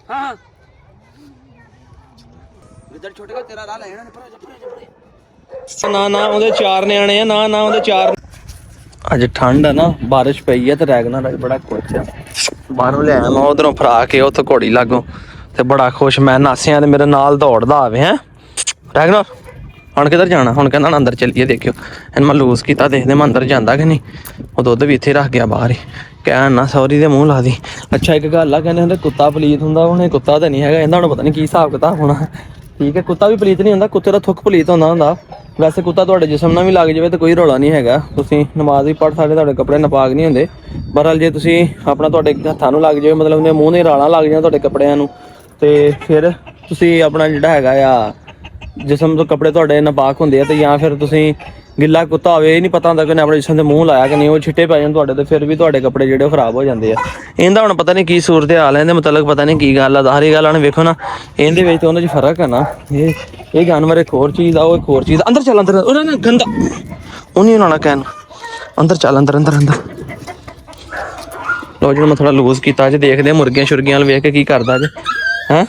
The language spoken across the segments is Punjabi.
हाँ इधर छोटे का तेरा राह लेना ना ना ਉਹਦੇ 4 ਨਿਆਣੇ ਆ ਨਾ ਨਾ ਉਹਦੇ 4 ਅੱਜ ਠੰਡ ਆ ਨਾ ਬਾਰਿਸ਼ ਪਈ ਆ ਤੇ ਰੈਗਨਰ ਬੜਾ ਖੁਸ਼ ਆ ਬਾਹਰੋਂ ਲਿਆਇਆ ਮੈਂ ਉਧਰੋਂ ਫਰਾ ਕੇ ਉੱਥੇ ਘੋੜੀ ਲਾਗੋਂ ਤੇ ਬੜਾ ਖੁਸ਼ ਮੈਂ ਨਾਸਿਆਂ ਤੇ ਮੇਰੇ ਨਾਲ ਦੌੜਦਾ ਆਵੇ ਹੈ ਰੈਗਨਰ ਹੁਣ ਕਿੱਧਰ ਜਾਣਾ ਹੁਣ ਕਹਿੰਦਾ ਅੰਦਰ ਚੱਲੀਏ ਦੇਖਿਓ ਇਹਨੂੰ ਮੈਂ ਲੂਜ਼ ਕੀਤਾ ਦੇਖਦੇ ਮੈਂ ਅੰਦਰ ਜਾਂਦਾ ਕਿ ਨਹੀਂ ਉਹ ਦੁੱਧ ਵੀ ਇੱਥੇ ਰੱਖ ਗਿਆ ਬਾਹਰ ਹੀ ਕਹਿਣ ਨਾ ਸੌਰੀ ਦੇ ਮੂੰਹ ਲਾ ਦੀ ਅੱਛਾ ਇੱਕ ਗੱਲ ਆ ਕਹਿੰਦੇ ਹੁੰਦੇ ਕੁੱਤਾ ਪਲੀਤ ਹੁੰਦਾ ਹੁਣ ਇਹ ਕੁੱਤਾ ਤਾਂ ਨਹੀਂ ਹੈਗਾ ਇਹਦਾ ਹੁਣ ਪਤਾ ਨਹੀਂ ਕੀ ਹਿਸਾਬ ਕਿਤਾਬ ਹੋਣਾ ਠੀਕ ਹੈ ਕੁੱਤਾ ਵੀ ਪਲੀਤ ਨਹੀਂ ਹੁੰਦਾ ਕੁੱਤੇ ਦਾ ਥੁੱਕ ਪਲੀਤ ਹੁੰਦਾ ਵੈਸੇ ਕੁੱਤਾ ਤੁਹਾਡੇ ਜਿਸਮ ਨਾਲ ਵੀ ਲੱਗ ਜਾਵੇ ਤਾਂ ਕੋਈ ਰੌਲਾ ਨਹੀਂ ਹੈਗਾ ਤੁਸੀਂ ਨਮਾਜ਼ ਵੀ ਪੜ੍ਹ ਸਕਦੇ ਤੁਹਾਡੇ ਕੱਪੜੇ ਨਾਪਾਕ ਨਹੀਂ ਹੁੰਦੇ ਬਹਰਹਾਲ ਜੇ ਤੁਸੀਂ ਆਪਣਾ ਤੁਹਾਡੇ ਹੱਥਾਂ ਨੂੰ ਲੱਗ ਜਾਵੇ ਮਤਲਬ ਉਹਦੇ ਮੂੰਹ ਨੇ ਰਾਲਾਂ ਲੱਗ ਜਾਣ ਤੁਹਾਡੇ ਕੱਪੜਿਆਂ ਨੂੰ ਤੇ ਫਿਰ ਤੁਸੀਂ ਆਪਣਾ ਜਿਹੜਾ ਹੈਗਾ ਆ ਜਿਸਮ ਤੋਂ ਕੱਪੜੇ ਤੁਹਾਡੇ ਨਾਪਾਕ ਹੁੰਦੇ ਆ ਤੇ ਜਾਂ ਫਿਰ ਤੁਸੀਂ ਗਿੱਲਾ ਕੁੱਤਾ ਹੋਵੇ ਇਹ ਨਹੀਂ ਪਤਾ ਹੁੰਦਾ ਕਿ ਉਹਨੇ ਆਪਣੇ ਜਿਸਮ ਦੇ ਮੂੰਹ ਲਾਇਆ ਕਿ ਨਹੀਂ ਉਹ ਛਿੱਟੇ ਪੈ ਜਾਣ ਤੁਹਾਡੇ ਤੇ ਫਿਰ ਵੀ ਤੁਹਾਡੇ ਕੱਪੜੇ ਜਿਹੜੇ ਉਹ ਖਰਾਬ ਹੋ ਜਾਂਦੇ ਆ ਇਹਦਾ ਹੁਣ ਪਤਾ ਨਹੀਂ ਕੀ ਸੂਰਤ ਹਾਲ ਹੈ ਇਹਦੇ ਮਤਲਬ ਪਤਾ ਨਹੀਂ ਕੀ ਗੱਲ ਆ ਸਾਰੀ ਗੱਲ ਹੁਣ ਵੇਖੋ ਨਾ ਇਹਦੇ ਵਿੱਚ ਤੇ ਉਹਨਾਂ 'ਚ ਫਰਕ ਹੈ ਨਾ ਇਹ ਜਾਨਵਰ ਇੱਕ ਹੋਰ ਚੀਜ਼ ਆ ਉਹ ਇੱਕ ਹੋਰ ਚੀਜ਼ ਅੰਦਰ ਚੱਲ ਅੰਦਰ ਉਹਨਾਂ ਨੇ ਗੰਦਾ ਉਹਨੇ ਉਹਨਾਂ ਨਾਲ ਕਹਿਣ ਅੰਦਰ ਚੱਲ ਅੰਦਰ ਅੰਦਰ ਅੰਦਰ ਲੋ ਜਿਹੜਾ ਮੈਂ ਥੋੜਾ ਲੂਜ਼ ਕੀਤਾ ਅੱਜ ਦੇਖਦੇ ਮੁਰਗੀਆਂ ਸ਼ੁਰਗੀਆਂ ਵੱਲ ਵੇਖ ਕੇ ਕੀ ਕਰਦਾ ਅੱਜ ਹੈਂ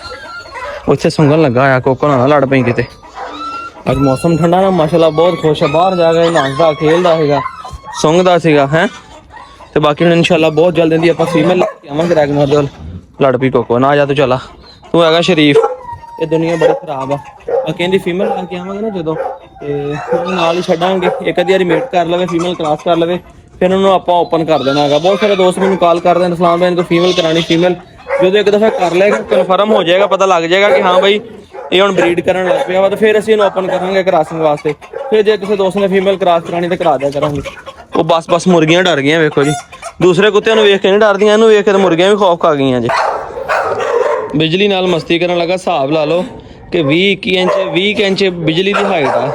ਉੱਥੇ ਸੁੰਘਣ ਲੱਗਾ ਆ ਕੋਕੋ ਨਾਲ ਲੜ ਪਈ ਕਿਤੇ ਅੱਜ ਮੌਸਮ ਠੰਡਾ ਨਾ ਮਾਸ਼ਾਅੱਲਾ ਬਹੁਤ ਖੁਸ਼ ਹੈ ਬਾਹਰ ਜਾ ਕੇ ਨਹਾਉਂਦਾ ਖੇਲਦਾ ਹੈਗਾ ਸੁੰਘਦਾ ਸੀਗਾ ਹੈ ਤੇ ਬਾਕੀ ਹੁਣ ਇਨਸ਼ਾਅੱਲਾ ਬਹੁਤ ਜਲਦ ਇਹਦੀ ਆਪਾਂ ਫੀਮੇਲ ਲੈ ਕੇ ਆਵਾਂਗੇ ਰੈਗਨਰ ਦੇ ਲੜ ਪਈ ਕੋਕੋ ਨਾ ਜਾ ਤੂੰ ਚਲਾ ਤੂੰ ਹੈਗਾ ਸ਼ਰੀਫ ਇਹ ਦੁਨੀਆ ਬੜੀ ਖਰਾਬ ਆ ਕਹਿੰਦੀ ਫੀਮੇਲ ਲੈ ਕੇ ਆਵਾਂਗੇ ਨਾ ਜਦੋਂ ਤੇ ਫਿਰ ਨਾਲ ਹੀ ਛੱਡਾਂਗੇ ਇੱਕ ਅੱਧੀ ਵਾਰੀ ਮੇਟ ਕਰ ਲਵੇ ਫੀਮੇਲ ਕਲਾਸ ਕਰ ਲਵੇ ਫਿਰ ਉਹਨੂੰ ਆਪਾਂ ਓਪਨ ਕਰ ਦੇਣਾ ਹੈਗਾ ਬਹੁਤ ਸਾਰੇ ਦੋਸਤ ਮੈਨੂੰ ਕਾਲ ਕਰਦੇ ਨੇ ਇਸਲਾਮ ਭਾਈ ਇनको ਫੀਮੇਲ करानी फीमेल ਜਦੋਂ ਇੱਕ ਦਫਾ ਕਰ ਲਏਗਾ ਕਨਫਰਮ ਹੋ ਜਾਏਗਾ ਪਤਾ ਲੱਗ ਜਾਏਗਾ ਕਿ ਹਾਂ ਬਈ ਇਹ ਹੁਣ ਬਰੀਡ ਕਰਨ ਲੱਗ ਪਿਆ ਵਾ ਤਾਂ ਫਿਰ ਅਸੀਂ ਇਹਨੂੰ ਓਪਨ ਕਰਾਂਗੇ ਕਰਾਸਨ ਵਾਸਤੇ ਫਿਰ ਜੇ ਕਿਸੇ ਦੋਸਤ ਨੇ ਫੀਮੇਲ ਕਰਾਸ ਕਰਾਣੀ ਤਾਂ ਕਰਾ ਦਿਆ ਕਰਾਂਗੇ ਉਹ ਬਸ ਮੁਰਗੀਆਂ ਡਰ ਗਈਆਂ ਵੇਖੋ ਜੀ ਦੂਸਰੇ ਕੁੱਤਿਆਂ ਨੂੰ ਵੇਖ ਕੇ ਨਹੀਂ ਡਰਦੀਆਂ ਇਹਨੂੰ ਵੇਖ ਕੇ ਤਾਂ ਮੁਰਗੀਆਂ ਵੀ ਖੌਫ ਖਾ ਗਈਆਂ ਜੀ ਬਿਜਲੀ ਨਾਲ ਮਸਤੀ ਕਰਨ ਲੱਗਾ ਹਿਸਾਬ ਲਾ ਲਓ ਕਿ 20 ਇੰਚ ਬਿਜਲੀ ਦੀ ਹਾਈਟ ਆ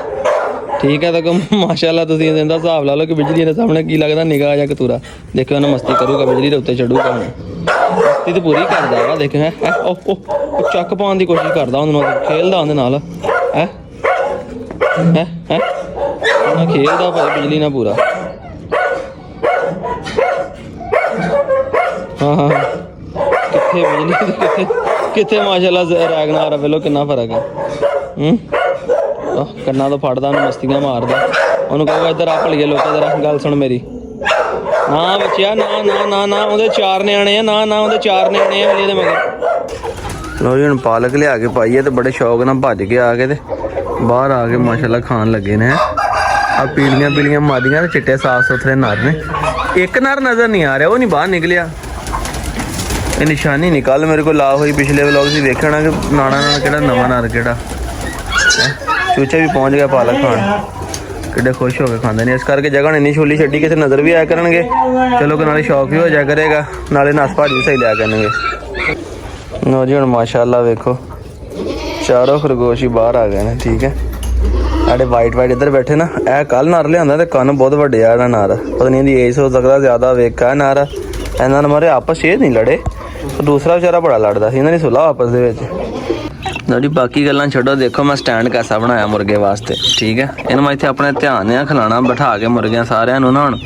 ਠੀਕ ਹੈ ਤਾਂ ਮਾਸ਼ਾਅੱਲਾ ਤੁਸੀਂ ਇਹਦਾ ਹਿਸਾਬ ਲਾ ਲਓ ਕਿ ਬਿਜਲੀ ਦੇ ਸਾਹਮਣੇ ਕੀ ਲੱਗਦਾ ਨਿਗਾਹ ਜਾਂ ਕਤੂਰਾ ਦੇਖਿਓ ਉਹਨੇ ਮਸਤੀ ਕਰੂਗਾ ਬਿਜਲੀ ਦੇ ਉੱਤੇ ਚੜੂਗਾ ਹੁਣ ਮਸਤੀ ਤਾਂ ਪੂਰੀ ਕਰਦਾ ਵਾ ਦੇਖਿਓ ਹੈ ਉਹ ਚੱਕ ਪਾਉਣ ਦੀ ਕੋਸ਼ਿਸ਼ ਕਰਦਾ ਉਹਦੇ ਨਾਲ ਖੇਲਦਾ ਉਹਦੇ ਨਾਲ ਹੈ ਉਹਨਾਂ ਖੇਲਦਾ ਭਾਈ ਬਿਜਲੀ ਨਾਲ ਪੂਰਾ ਹਾਂ ਕਿੱਥੇ ਬਿਜਲੀ ਕਿੱਥੇ ਮਾਸ਼ਾਅੱਲਾ ਰੈਗਨਰ ਵੇਲੋ ਕਿੰਨਾ ਫਰਕ ਹੈ ਕੰਨਾਂ ਤੋਂ ਫੜਦਾ ਉਹਨੂੰ ਮਸਤੀਆਂ ਮਾਰਦਾ ਉਹਨੂੰ ਕਹੂਗਾ ਇੱਧਰ ਆ ਭਲੀਏ ਲੋਕਾਂ ਜਰਾ ਗੱਲ ਸੁਣ ਮੇਰੀ ਨਾ ਬੱਚਿਆ ਨਾ ਨਾ ਨਾ ਨਾ ਉਹਦੇ 4 ਨਿਆਣੇ ਆ ਨਾ ਨਾ ਉਹਦੇ 4 ਨਿਆਣੇ ਆ ਇਹਦੇ ਮਗਰ ਲੋ ਜੀ ਹੁਣ ਪਾਲਕ ਲਿਆ ਕੇ ਪਾਈਏ ਤੇ ਬੜੇ ਸ਼ੌਕ ਨਾਲ ਭੱਜ ਕੇ ਆ ਕੇ ਤੇ ਬਾਹਰ ਆ ਕੇ ਮਾਸ਼ਾਅੱਲਾ ਖਾਣ ਲੱਗੇ ਨੇ ਆ ਪੀਲੀਆਂ ਮਾਦੀਆਂ ਤੇ ਚਿੱਟੇ ਸਾਫ ਸੁਥਰੇ ਨਰ ਨੇ ਇੱਕ ਨਰ ਨਜ਼ਰ ਨਹੀਂ ਆ ਰਿਹਾ ਉਹ ਨਹੀਂ ਬਾਹਰ ਨਿਕਲਿਆ ਇਹ ਨਿਸ਼ਾਨੀ ਨਿਕਾਲ ਮੇਰੇ ਕੋਲ ਲਾ ਹੋਈ ਪਿਛਲੇ ਵਲੌਗ ਸੀ ਵੇਖਣਾ ਕਿ ਨਾਣਾ ਨਾਲ ਕਿਹੜਾ ਨਵਾਂ ਨਰ ਕਿਹੜਾ ਚੂਚਾ ਵੀ ਪਹੁੰਚ ਗਿਆ ਪਾਲਕ ਖਾਣ ਕਿੱਡੇ ਖੁਸ਼ ਹੋ ਕੇ ਖਾਂਦੇ ਨੇ ਇਸ ਕਰਕੇ ਜਗ੍ਹਾ ਇੰਨੀ ਛੋਲੀ ਛੱਡੀ ਕਿਸੇ ਨਜ਼ਰ ਵੀ ਆਇਆ ਕਰਨਗੇ ਚਲੋ ਕਿ ਨਾਲੇ ਸ਼ੌਕ ਵੀ ਹੋ ਜਾਇਆ ਕਰੇਗਾ ਨਾਲੇ ਨਸ ਭਾਜੀ ਸਹੀ ਲਿਆ ਕਰਨਗੇ ਲੋ ਜੀ ਹੁਣ ਮਾਸ਼ਾਅੱਲਾ ਵੇਖੋ ਚਾਰੋਂ ਖਰਗੋਸ਼ ਹੀ ਬਾਹਰ ਆ ਗਏ ਨੇ ਠੀਕ ਹੈ ਸਾਡੇ ਵਾਈਟ ਇੱਧਰ ਬੈਠੇ ਨਾ ਇਹ ਕੱਲ ਨਰ ਲਿਆਂਦਾ ਤੇ ਕੰਨ ਬਹੁਤ ਵੱਡੇ ਆ ਇਹਦਾ ਨਰ ਪਤਾ ਨਹੀਂ ਇਹਦੀ ਏਜ ਹੋ ਸਕਦਾ ਜ਼ਿਆਦਾ ਵੇਖਾ ਨਰ ਇਹਨਾਂ ਨੇ ਮਾਰੇ ਆਪਸ ਇਹ ਨਹੀਂ ਲੜੇ ਦੂਸਰਾ ਵਿਚਾਰਾ ਬੜਾ ਲੜਦਾ ਸੀ ਇਹਨਾਂ ਦੀ ਸੁਲਾਹ ਆਪਸ ਦੇ ਵਿੱਚ ਜਿਹੜੀ ਬਾਕੀ ਗੱਲਾਂ ਛੱਡੋ ਦੇਖੋ ਮੈਂ ਸਟੈਂਡ ਕੈਸਾ ਬਣਾਇਆ ਮੁਰਗੇ ਵਾਸਤੇ ਠੀਕ ਹੈ ਇਹਨੂੰ ਮੈਂ ਇੱਥੇ ਆਪਣੇ ਧਿਆਨ ਨਾਲ ਖਿਲਾਣਾ ਬਿਠਾ ਕੇ ਮੁਰਗਿਆਂ ਸਾਰਿਆਂ ਨੂੰ ਨਾ ਹੁਣ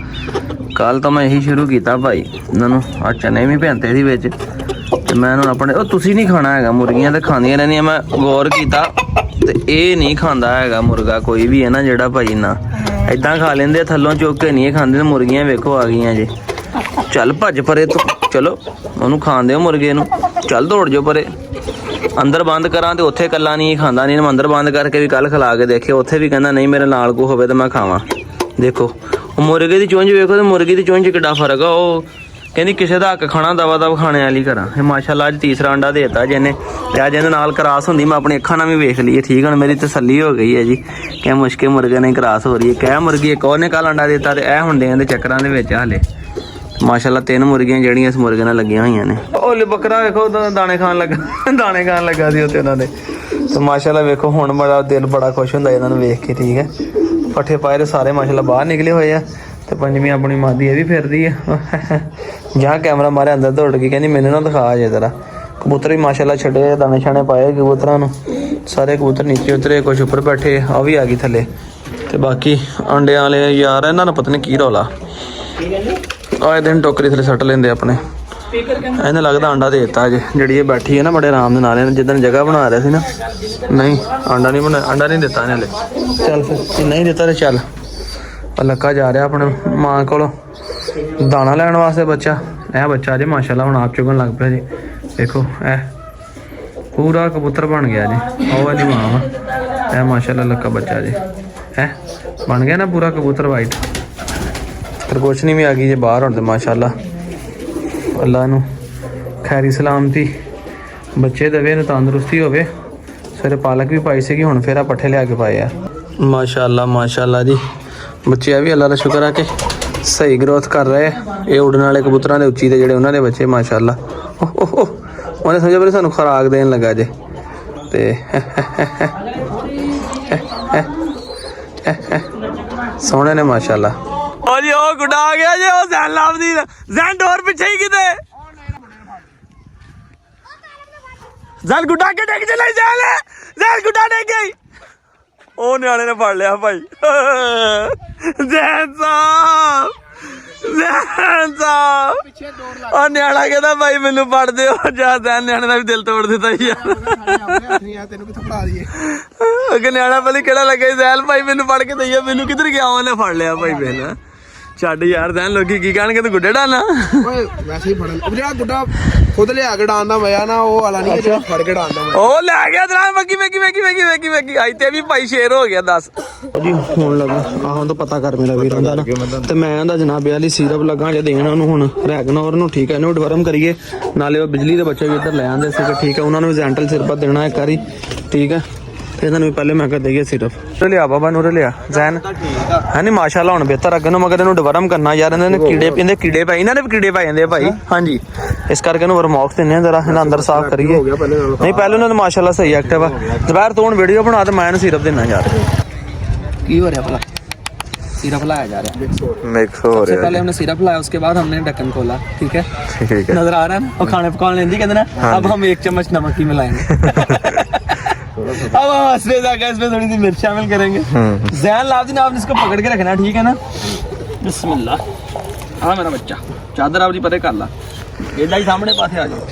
ਕੱਲ ਤਾਂ ਮੈਂ ਇਹੀ ਸ਼ੁਰੂ ਕੀਤਾ ਭਾਈ ਇਹਨਾਂ ਨੂੰ ਆ ਚਨੇ ਵੀ ਭਿੰਤੇ ਸੀ ਵਿੱਚ ਤੇ ਮੈਂ ਇਹਨਾਂ ਨੂੰ ਆਪਣੇ ਉਹ ਤੁਸੀਂ ਨਹੀਂ ਖਾਣਾ ਹੈਗਾ ਮੁਰਗੀਆਂ ਤਾਂ ਖਾਂਦੀਆਂ ਰਹਿੰਦੀਆਂ ਮੈਂ ਗੌਰ ਕੀਤਾ ਤੇ ਇਹ ਨਹੀਂ ਖਾਂਦਾ ਹੈਗਾ ਮੁਰਗਾ ਕੋਈ ਵੀ ਹੈ ਨਾ ਜਿਹੜਾ ਭਾਈ ਨਾ ਏਦਾਂ ਖਾ ਲੈਂਦੇ ਥੱਲੋਂ ਚੁੱਕ ਕੇ ਨਹੀਂ ਖਾਂਦੇ ਮੁਰਗੀਆਂ ਵੇਖੋ ਆ ਗਈਆਂ ਜੇ ਚੱਲ ਭੱਜ ਪਰੇ ਤੂੰ ਚਲੋ ਉਹਨੂੰ ਖਾਣ ਦਿਓ ਮੁਰਗੇ ਨੂੰ ਚੱਲ ਦੌੜ ਜਾਓ ਪਰੇ ਅੰਦਰ ਬੰਦ ਕਰਾਂ ਤੇ ਉੱਥੇ ਕੱਲਾ ਨਹੀਂ ਖਾਂਦਾ ਨਹੀਂ ਮੈਂ ਅੰਦਰ ਬੰਦ ਕਰਕੇ ਵੀ ਕੱਲ ਖਿਲਾ ਕੇ ਦੇਖਿਆ ਉੱਥੇ ਵੀ ਕਹਿੰਦਾ ਨਹੀਂ ਮੇਰੇ ਨਾਲ ਕੋ ਹੋਵੇ ਤਾਂ ਮੈਂ ਖਾਵਾਂ ਦੇਖੋ ਉਹ ਮੁਰਗੇ ਦੀ ਚੁੰਝ ਵੇਖੋ ਤੇ ਮੁਰਗੀ ਦੀ ਚੁੰਝ ਕਿੱਡਾ ਫਰਕ ਆ ਉਹ ਕਹਿੰਦੀ ਕਿਸੇ ਦਾ ਹੱਕ ਖਾਣਾ ਦਵਾ ਦਵ ਖਾਣੇ ਵਾਲੀ ਕਰਾਂ ਇਹ ਮਾਸ਼ਾਅੱਲਾ ਅੱਜ ਤੀਸਰਾ ਅੰਡਾ ਦੇਤਾ ਜਿਹਨੇ ਤੇ ਅੱਜ ਇਹਦੇ ਨਾਲ ਕਰਾਸ ਹੁੰਦੀ ਮੈਂ ਆਪਣੀ ਅੱਖਾਂ ਨਾਲ ਵੀ ਵੇਖ ਲਈ ਠੀਕ ਹੁਣ ਮੇਰੀ ਤਸੱਲੀ ਹੋ ਗਈ ਹੈ ਜੀ ਕਿ ਮੁਸ਼ਕਿਲ ਮੁਰਗੇ ਨਾਲ ਕਰਾਸ ਹੋ ਰਹੀ ਹੈ ਕਹਿ ਮੁਰਗੀ ਇੱਕ ਉਹਨੇ ਕੱਲ ਅੰਡਾ ਦਿੱਤਾ ਤੇ ਇਹ ਹੁੰਦੇ ਦੇ ਚੱਕਰਾਂ ਦੇ ਵਿੱਚ ਹਾਲੇ ਮਾਸ਼ਾਅੱਲਾ 3 ਮੁਰਗੀਆਂ ਜਿਹੜੀਆਂ ਇਸ ਮੁਰਗੇ ਨਾਲ ਲੱਗੀਆਂ ਹੋਈਆਂ ਨੇ ਉਹ ਬੱਕਰਾ ਵੇਖੋ ਦਾਣੇ ਖਾਣ ਲੱਗਾ ਸੀ ਉੱਥੇ ਉਹਨਾਂ ਦੇ ਤੇ ਮਾਸ਼ਾਅੱਲਾ ਵੇਖੋ ਹੁਣ ਬੜਾ ਦਿਲ ਬੜਾ ਖੁਸ਼ ਹੁੰਦਾ ਇਹਨਾਂ ਨੂੰ ਵੇਖ ਕੇ ਠੀਕ ਹੈ ਪੱਠੇ ਪਾਏ ਸਾਰੇ ਮਾਸ਼ਾਅੱਲਾ ਬਾਹਰ ਨਿਕਲੇ ਹੋਏ ਆ ਤੇ ਪੰਜਵੀਂ ਆਪਣੀ ਮਾਦੀ ਇਹ ਵੀ ਫਿਰਦੀ ਆ ਜਾਂ ਕੈਮਰਾ ਮਾਰੇ ਅੰਦਰ ਦੌੜ ਕੇ ਕਹਿੰਦੀ ਮੈਨੂੰ ਨਾ ਦਿਖਾ ਜੇ ਜ਼ਰਾ ਕਬੂਤਰ ਵੀ ਮਾਸ਼ਾਅੱਲਾ ਛੱਡੇ ਦਾਣੇ ਛਾਣੇ ਪਾਏ ਕਬੂਤਰਾਂ ਨੂੰ ਸਾਰੇ ਕਬੂਤਰ ਨੀਚੇ ਉਤਰੇ ਕੁਛ ਉੱਪਰ ਬੈਠੇ ਆ ਵੀ ਆ ਗਈ ਥੱਲੇ ਤੇ ਬਾਕੀ ਅੰਡਿਆਂ ਵਾਲੇ ਯਾਰ ਇਹਨਾਂ ਨੂੰ ਪਤਾ ਨਹੀਂ ਕੀ ਰੌਲਾ ਆਏ ਦਿਨ ਟੋਕਰੀ ਥੱਲੇ ਸੱਟ ਲੈਂਦੇ ਆਪਣੇ ਇਹਨੇ ਲੱਗਦਾ ਆਂਡਾ ਦੇ ਦਿੱਤਾ ਅਜੇ। ਜਿਹੜੀ ਇਹ ਬੈਠੀ ਹੈ ਨਾ ਬੜੇ ਆਰਾਮ ਦੇ ਨਾਲ, ਇਹਨੇ ਜਿੱਦਣ ਜਗ੍ਹਾ ਬਣਾ ਰਿਹਾ ਸੀ ਨਾ, ਨਹੀਂ ਆਂਡਾ ਨਹੀਂ ਬਣਾ, ਆਂਡਾ ਨਹੀਂ ਦਿੱਤਾ ਇਹਨੇ ਹਲੇ। ਚੱਲ ਫਿਰ ਨਹੀਂ ਦਿੱਤਾ ਤੇ ਚੱਲ। ਲੱਕਾ ਜਾ ਰਿਹਾ ਆਪਣੇ ਮਾਂ ਕੋਲ ਦਾਣਾ ਲੈਣ ਵਾਸਤੇ। ਬੱਚਾ ਇਹ ਬੱਚਾ ਜੀ ਮਾਸ਼ਾਅੱਲਾ ਹੁਣ ਆਪ ਚੁਗਣ ਲੱਗ ਪਿਆ ਜੀ। ਦੇਖੋ ਇਹ ਪੂਰਾ ਕਬੂਤਰ ਬਣ ਗਿਆ ਜੀ। ਉਹ ਇਹਦੀ ਮਾਂ ਵਾ, ਇਹ ਮਾਸ਼ਾਅੱਲਾ ਲੱਕਾ ਬੱਚਾ ਜੀ ਹੈ ਬਣ ਗਿਆ ਨਾ ਪੂਰਾ ਕਬੂਤਰ ਵਾਈਟ। ਖਰਗੋਸ਼ਣੀ ਵੀ ਆ ਗਈ ਜੀ ਬਾਹਰ ਹੁਣ ਤੇ ਮਾਸ਼ਾਅੱਲਾ। ਅੱਲਾ ਨੂੰ ਖੈਰੀ ਸਲਾਮਤੀ ਬੱਚੇ ਦੇਵੇ, ਨੂੰ ਤੰਦਰੁਸਤੀ ਹੋਵੇ। ਸਵੇਰੇ ਪਾਲਕ ਵੀ ਪਾਈ ਸੀਗੀ, ਹੁਣ ਫੇਰ ਆ ਪੱਠੇ ਲਿਆ ਕੇ ਪਾਏ ਆ। ਮਾਸ਼ਾਅੱਲਾ ਮਾਸ਼ਾਅੱਲਾ ਜੀ। ਬੱਚੇ ਆ ਵੀ ਅੱਲਾ ਦਾ ਸ਼ੁਕਰ ਆ ਕਿ ਸਹੀ ਗਰੋਥ ਕਰ ਰਹੇ। ਇਹ ਉੜਨ ਵਾਲੇ ਕਬੂਤਰਾਂ ਦੇ ਉੱਚੀ ਤੇ ਜਿਹੜੇ ਉਹਨਾਂ ਦੇ ਬੱਚੇ ਮਾਸ਼ਾਅੱਲਾ। ਉਹਨੇ ਸਮਝਿਆ ਵੀ ਸਾਨੂੰ ਖੁਰਾਕ ਦੇਣ ਲੱਗਾ ਜੇ ਤੇ ਸੋਹਣੇ ਨੇ ਮਾਸ਼ਾਅੱਲਾ। ਉਹ ਜੀ ਉਹ ਗੁੱਡਾ ਆ ਗਿਆ ਜੀ, ਉਹ ਜ਼ੈਨ ਲਾਭਦੀ ਜ਼ੈਨ ਡੋਰ ਪਿੱਛੇ ਹੀ ਕਿਤੇ ਜ਼ੈਨ ਗੁੱਡਾ ਕੇ ਡਿੱਗ ਚਲੇ ਜ਼ੈਨ ਗੁੱਡਾ ਡਿੱਗ ਗਈ। ਉਹ ਨਿਆਣੇ ਨੇ ਫੜ ਲਿਆ ਭਾਈ। ਜ਼ੈਨ ਸਾਹਿਬ ਉਹ ਨਿਆਣਾ ਕਹਿੰਦਾ ਭਾਈ ਮੈਨੂੰ ਫੜ ਦਿਓ। ਜਾਂ ਜ਼ੈਨ ਨਿਆਣੇ ਦਾ ਵੀ ਦਿਲ ਤੋੜ ਦਿੱਤਾ ਯਾਰ। ਤੈਨੂੰ ਕਿੱਥੇ ਫੜਾ ਦਈਏ? ਅੱਗੇ ਨਿਆਣਾ ਪਹਿਲੇ ਕਿਹੜਾ ਲੱਗਾ ਜ਼ੈਨ ਭਾਈ ਮੈਨੂੰ ਫੜ ਕੇ ਦਈਏ। ਮੈਨੂੰ ਕਿੱਧਰ ਗਿਆ? ਉਹਨੇ ਫੜ ਲਿਆ ਭਾਈ ਪਹਿਲਾਂ। ਛੱਡ ਯਾਰ ਜ਼ੈਨ, ਲੋਕੀ ਕੀ ਕਹਿਣਗੇ ਤੂੰ ਗੁੱਡੇ ਡਾਲਣਾ। ਵੈਸੇ ਹੀ ਫੜਨ ਜਿਹੜਾ ਗੁੱਡਾ ਖੁਦ ਲਿਆ ਕੇ ਡਾਣ ਦਾ ਮਜ਼ਾ ਨਾ ਉਹ ਵਾਲਾ ਨਹੀਂ, ਜਿਹੜਾ ਫੜ ਕੇ ਡਾਣ ਦਾ ਮਜ਼ਾ। ਉਹ ਲੈ ਗਿਆ ਜਰਾ ਵੇਖੀ ਆਈ ਤੇ ਵੀ ਭਾਈ ਸ਼ੇਰ ਹੋ ਗਿਆ। ਦੱਸ ਜੀ ਹੁਣ ਲੱਗਾ ਆਹ ਹੁਣ ਤਾਂ ਪਤਾ ਕਰ ਮੇਰਾ ਵੀਰ ਹੁੰਦਾ ਨਾ, ਤੇ ਮੈਂ ਆਂਦਾ ਜਨਾਬੇ ਵਾਲੀ ਸੀਰਪ ਲੱਗਾ ਜੇ ਦੇਣਾ ਉਹਨੂੰ ਹੁਣ ਰੈਗਨੋਰ ਨੂੰ। ਠੀਕ ਹੈ ਇਹਨੂੰ ਡਿਵਰਮ ਕਰੀਏ, ਨਾਲੇ ਉਹ ਬਿਜਲੀ ਦੇ ਬੱਚੇ ਵੀ ਇੱਧਰ ਲੈ ਆਂਦੇ ਸੀਗੇ। ਠੀਕ ਹੈ ਉਹਨਾਂ ਨੂੰ ਵੀ ਜੈਂਟਲ ਸਿਰਪ ਦੇਣਾ ਇੱਕ ਵਾਰੀ। ਠੀਕ ਹੈ ਇਹਨਾਂ ਨੂੰ ਪਹਿਲੇ ਮੈਂ ਕਰ ਦਈਏ ਸਿਰਫ। ਲਿਆ ਬਾਬਾ ਨੂਰ ਲਿਆ ਜ਼ੈਨ ਹੈ ਨੀ ਮਾਸ਼ਾਅੱਲਾ ਹੁਣ ਬਿਹਤਰ ਅੱਗੇ ਨੂੰ, ਮਗਰ ਇਹਨੂੰ ਡਿਵਰਮ ਕਰਨਾ ਯਾਰ। ਇਹਨਾਂ ਨੇ ਕੀੜੇ ਇਹਦੇ ਕੀੜੇ ਪਏ, ਇਹਨਾਂ ਨੇ ਵੀ ਕੀੜੇ ਪੈ ਜਾਂਦੇ ਆ ਭਾਈ। ਹਾਂਜੀ ਇਸ ਕਰਕੇ ਇਹਨੂੰ ਵਰਮੌਕਸ ਦਿੰਦੇ ਆ ਜਰਾ, ਇਹਨਾਂ ਅੰਦਰ ਸਾਫ਼ ਕਰੀਏ। ਨਹੀਂ ਪਹਿਲੇ ਉਹਨਾਂ ਨੂੰ ਮਾਸ਼ਾਅੱਲਾ ਸਹੀ ਐਕਟਿਵ ਆ। ਦੁਪਹਿਰ ਤੋਂ ਹੁਣ ਵੀਡੀਓ ਬਣਾ ਤੇ ਮੈਂ ਇਹਨੂੰ ਸਿਰਪ ਦੇਣਾ ਯਾਰ। ਕੀ ਹੋ ਰਿਹਾ ਭਲਾ? सिरप लाया जा रहा है, मिक्स हो रहा है। सबसे पहले हमने सिरप लाया, उसके बाद हमने ढक्कन खोला। ठीक है नजर आ रहा है ना? और खाने पकाने लेंदी कहते ना, अब हम 1 चम्मच नमक ही मिलाएंगे। अब हम असली जाकर इसमें थोड़ी सी मिर्च शामिल करेंगे। ज़ैन लाभदीन आपने इसको पकड़ के रखना, ठीक है ना? बिस्मिल्लाह। हाँ मेरा बच्चा चादर आप जी पता कर ला, इधर ही सामने पासे आ जाओ।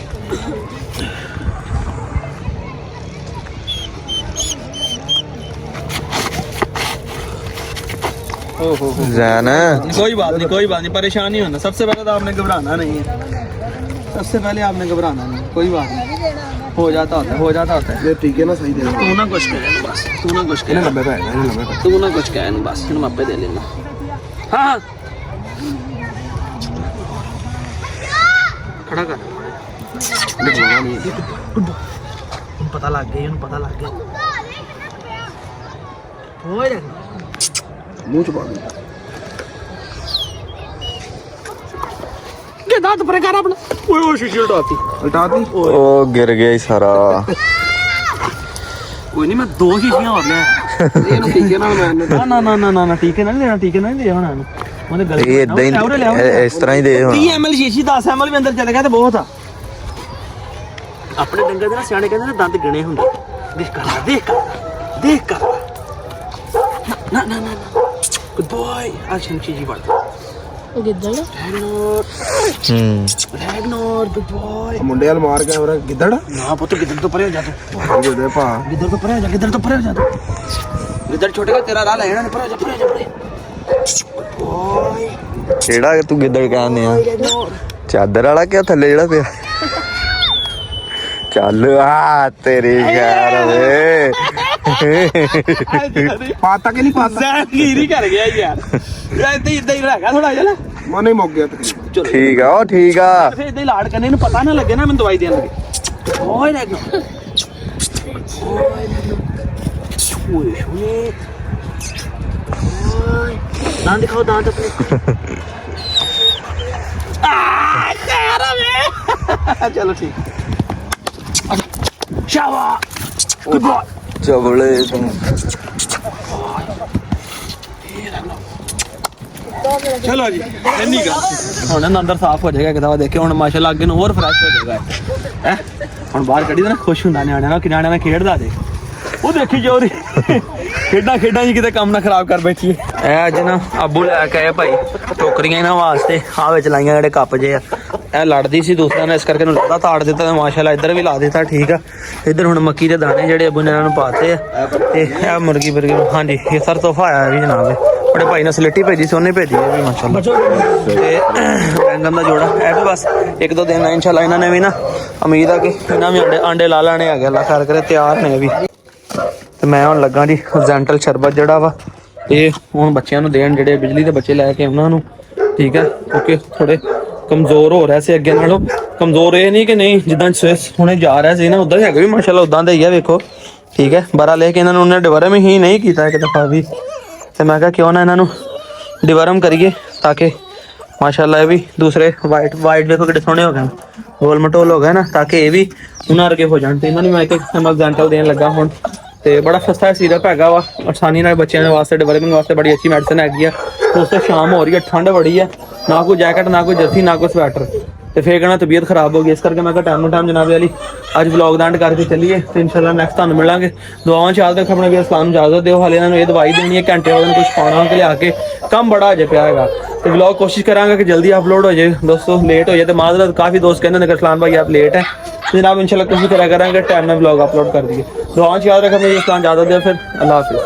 ज़ैन कोई बात नहीं परेशान नहीं होना। सबसे पहले तो आपने घबराना नहीं है, सबसे पहले आपने घबराना नहीं। कोई बात नहीं, हो जाता होता है। ठीक है ना? सही दे तू ना कुछ कहे बस, तू ना कुछ कहे तू ना कुछ कहे बस, इन मापे दे लेना। हाँ खड़ा कर, पता लग गया मुंह छुपा दिया। के दांत पर कर अपना। ओए शीशी उल्टाती ओ गिर गया ही सारा। कोई नहीं मैं 2 शीशियां और ले ਇਹਨੂੰ ਟੀਕੇ ਨਾਲ ਮੈਂ ਨਾ ਟੀਕੇ ਨਾਲ ਲੈਣਾ, ਟੀਕੇ ਨਾਲ ਨਹੀਂ ਦੇਣਾ ਇਹਨੂੰ। ਉਹਨੇ ਗਲਤ ਇਹ ਇਦਾਂ ਹੀ ਇਸ ਤਰ੍ਹਾਂ ਹੀ ਦੇ ਹੁਣ 30 ml ਸ਼ੀਸ਼ੀ 10 ml ਵੀ ਅੰਦਰ ਚਲੇ ਗਿਆ ਤੇ ਬਹੁਤ ਆ। ਆਪਣੇ ਡੰਗਰ ਦੇ ਨਾ ਸਿਆਣੇ ਕਹਿੰਦੇ ਨੇ ਦੰਦ ਗਿਣੇ ਹੁੰਦੇ। ਦੇਖ ਕਰ ਨਾ गुड बॉय। आज हम चीज़ बात ओ गिद्दड़ रैगनोर गुड बॉय। मुंडे वाल मार के और गिद्दड़ ना पुੱਤ गिद्दड़ तो परे हो जा तू। गिद्दड़ पा गिद्दड़ तो परे हो जा तू। गिद्दड़ छोटे का तेरा राह लेना परे हो जा गुड बॉय। ਕਿਹੜਾ ਤੂੰ ਗਿੱਦੜ ਕਹਿੰਦੇ ਆ? ਚਾਦਰ ਵਾਲਾ ਕਿ ਥੱਲੇ ਜਿਹੜਾ ਪਿਆ? ਚੱਲ ਆ ਤੇਰੀ ਯਾਰ ਵੇ ਪਾਤਾ ਕਿ ਨਹੀਂ ਪਾਤਾ ਹੀਰੀ ਕਰ ਗਿਆ ਯਾਰ। ਇੱਦਾਂ ਹੀ ਰਹਿਗਾ ਥੋੜਾ ਜਿਹਾ ਨਾ ਮਨ ਹੀ ਮੁੱਕ ਗਿਆ ਤਕਰੀਬਨ। ਠੀਕ ਆ ਉਹ ਠੀਕ ਆ ਫਿਰ ਇੱਦਾਂ ਹੀ ਲਾੜ ਕਰਨੇ ਨੂੰ ਪਤਾ ਨਾ ਲੱਗੇ ਨਾ ਮੈਨੂੰ ਦਵਾਈ ਦੇਣ ਲੱਗੇ। ਓਏ ਰਹਿਗਾ ਓਏ दांत दिखाओ दांत अपने। चलो ठीक शाबाश गुड बॉय चबड़े तुम। चलो जी ਇੰਨੀ ਗੱਲ ਹੁਣ ਅੰਦਰ ਸਾਫ਼ ਹੋ ਜਾਏਗਾ ਕਿਤਾਬ ਦੇਖ ਕੇ। ਹੁਣ ਮਾਸ਼ਾਅੱਲਾ ਅੱਗੇ ਨੂੰ ਹੋਰ ਫਰੈਸ਼ ਹੋ ਜਾਏਗਾ ਹੈ। ਹੁਣ ਬਾਹਰ ਕੱਢੀ ਤਾਂ ਨਾ ਖੁਸ਼ ਹੁੰਦਾ ਨਿਆਣਿਆਂ ਨਾਲ, ਨਿਆਣਿਆਂ ਨਾਲ ਖੇਡਦਾ ਜੇ। ਉਹ ਦੇਖੀ ਜੋਰੀ ਖੇਡਾਂ ਜੀ ਕਿਤੇ ਕੰਮ ਨਾ ਖਰਾਬ ਕਰ ਬੈਠੀ। ਇਹ ਅੱਜ ਨਾ ਆਬੂ ਲੈ ਕੇ ਆਏ ਭਾਈ ਟੋਕਰੀਆਂ ਇਹਨਾਂ ਵਾਸਤੇ। ਆਹ ਵਿੱਚ ਲਾਈਆਂ ਜਿਹੜੇ ਕੱਪ ਜੇ ਆ ਇਹ ਲੜਦੀ ਸੀ ਦੂਸਰਿਆਂ ਨਾਲ, ਇਸ ਕਰਕੇ ਇਹਨੂੰ ਲੱਦਾ ਤਾੜ ਦਿੱਤਾ, ਮਾਸ਼ਾਅੱਲਾ ਇੱਧਰ ਵੀ ਲਾ ਦਿੱਤਾ। ਠੀਕ ਆ, ਇੱਧਰ ਹੁਣ ਮੱਕੀ ਦੇ ਦਾਣੇ ਜਿਹੜੇ ਅਬੂ ਨੇ ਇਹਨਾਂ ਨੂੰ ਪਾਤੇ ਆ। ਤੇ ਇਹ ਮੁਰਗੀ ਵਰਗੀ, ਹਾਂਜੀ ਇਹ ਸਰ ਤੋਹਫਾ ਆਇਆ ਵੀ ਜਨਾਬ ਦੇ ਬੜੇ ਭਾਈ ਨੇ ਸਲੇਟੀ ਭੇਜੀ ਸੀ, ਉਹਨੇ ਭੇਜੀ ਹੈ ਵੀ ਮਾਸ਼ਾਅੱਲਾ। ਤੇ ਬੈਂਗਨ ਦਾ ਜੋੜਾ ਇਹ ਵੀ ਬਸ 1-2 ਦਿਨ ਇੰਸ਼ਾਅੱਲਾ ਇਹਨਾਂ ਨੇ ਵੀ ਨਾ, ਉਮੀਦ ਆ ਕਿ ਇਹਨਾਂ ਵੀ ਆਂਡੇ ਲਾ ਲੈਣੇ ਹੈਗੇ, ਅੱਲਾ ਕਰ ਕਰੇ ਤਿਆਰ ਨੇ ਵੀ। ਤੇ ਮੈਂ ਹੁਣ ਲੱਗਾ ਜੀ ਜ਼ੈਂਟਲ ਸ਼ਰਬਤ ਜਿਹੜਾ ਵਾ ਇਹ ਹੁਣ ਬੱਚਿਆਂ ਨੂੰ ਦੇਣ, ਜਿਹੜੇ ਬਿਜਲੀ ਦੇ ਬੱਚੇ ਲੈ ਕੇ ਉਹਨਾਂ ਨੂੰ। ਠੀਕ ਹੈ, ਕਿਉਂਕਿ ਥੋੜੇ ਕਮਜ਼ੋਰ ਹੋ ਰਿਹਾ ਸੀ ਅੱਗੇ ਨਾਲੋਂ। ਕਮਜ਼ੋਰ ਇਹ ਨਹੀਂ ਕਿ ਨਹੀਂ, ਜਿੱਦਾਂ ਹੁਣੇ ਜਾ ਰਿਹਾ ਸੀ ਨਾ ਉੱਦਾਂ ਹੈਗਾ ਵੀ ਮਾਸ਼ਾਅੱਲਾ, ਉੱਦਾਂ ਦਾ ਹੀ ਆ ਵੇਖੋ। ਠੀਕ ਹੈ, ਬਰਾ ਲੈ ਕੇ ਇਹਨਾਂ ਨੂੰ ਉਹਨੇ ਡਿਵਰਮ ਹੀ ਨਹੀਂ ਕੀਤਾ ਇੱਕ ਦਫਾ ਵੀ। ਤੇ ਮੈਂ ਕਿਹਾ ਕਿਉਂ ਨਾ ਇਹਨਾਂ ਨੂੰ ਡਿਵਰਮ ਕਰੀਏ ਤਾਂ ਕਿ ਮਾਸ਼ਾਅੱਲਾ ਇਹ ਵੀ ਦੂਸਰੇ ਵਾਈਟ ਵੇਖੋ ਕਿੱਡੇ ਸੋਹਣੇ ਹੋ ਗਏ, ਗੋਲ ਮਟੋਲ ਹੋ ਗਏ ਨਾ, ਤਾਂ ਕਿ ਇਹ ਵੀ ਉਹਨਾਂ ਵਰਗੇ ਹੋ ਜਾਣ। ਤੇ ਇਹਨਾਂ ਨੂੰ ਮੈਂ ਇੱਕ ਜ਼ੈਂਟਲ ਦੇਣ ਲੱਗਾ ਹੁਣ। ਤੇ ਬੜਾ ਸਸਤਾ ਸਿਰਪ ਹੈਗਾ ਵਾ, ਆਸਾਨੀ ਨਾਲ ਬੱਚਿਆਂ ਦੇ ਵਾਸਤੇ, ਡਿਵੈਲਪਿੰਗ ਵਾਸਤੇ ਬੜੀ ਅੱਛੀ ਮੈਡੀਸਨ ਹੈਗੀ ਆ। ਦੋਸਤੋ ਸ਼ਾਮ ਹੋ ਰਹੀ ਹੈ, ਠੰਡ ਬੜੀ ਹੈ, ਨਾ ਕੋਈ ਜੈਕਟ, ਨਾ ਕੋਈ ਜਰਸੀ, ਨਾ ਕੋਈ ਸਵੈਟਰ। ਤੇ ਫੇਰ ਕਹਿਣਾ ਤਬੀਅਤ ਖਰਾਬ ਹੋ ਗਈ, ਇਸ ਕਰਕੇ ਮੈਂ ਕਿਹਾ ਟਾਈਮ ਨੂੰ ਟਾਈਮ ਜਨਾਬ ਵਾਲੀ ਅੱਜ ਵਲੌਗ ਦਾ ਐਂਡ ਕਰਕੇ ਚੱਲੀਏ। ਤੇ ਇਨਸ਼ਾਅੱਲਾ ਨੈਕਸਟ ਤੁਹਾਨੂੰ ਮਿਲਾਂਗੇ। ਦੁਆਵਾਂ ਚ ਯਾਦ ਰੱਖੋ, ਆਪਣੇ ਵੀਰ ਇਸਲਾਮ ਨੂੰ ਇਜਾਜ਼ਤ ਦਿਓ। ਹਾਲੇ ਇਹਨਾਂ ਨੂੰ ਇਹ ਦਵਾਈ ਦੇਣੀ ਹੈ, ਘੰਟੇ ਬਾਅਦ ਕੁਝ ਪਾਉਣਾ ਕਿ ਲਿਆ ਕੇ, ਕੰਮ ਬੜਾ ਅਜੇ ਪਿਆ ਹੈਗਾ। ਤੇ ਵਲੌਗ ਕੋਸ਼ਿਸ਼ ਕਰਾਂਗਾ ਕਿ ਜਲਦੀ ਅਪਲੋਡ ਹੋ ਜਾਏ ਦੋਸਤੋ, ਲੇਟ ਹੋ ਜਾਏ ਤੇ ਮਾਜ਼ਰਤ। ਕਾਫੀ ਦੋਸਤ ਕਹਿੰਦੇ ਨੇ ਅਰਸलान भाई आप लेट है, जनाब इंशाल्लाह कोशिश करा करेंगे टाइम में व्लॉग अपलोड कर दिए। दुआओं याद रखें, मेरी इस्लाम इजाज़त दे, फिर अल्लाह हाफिज़।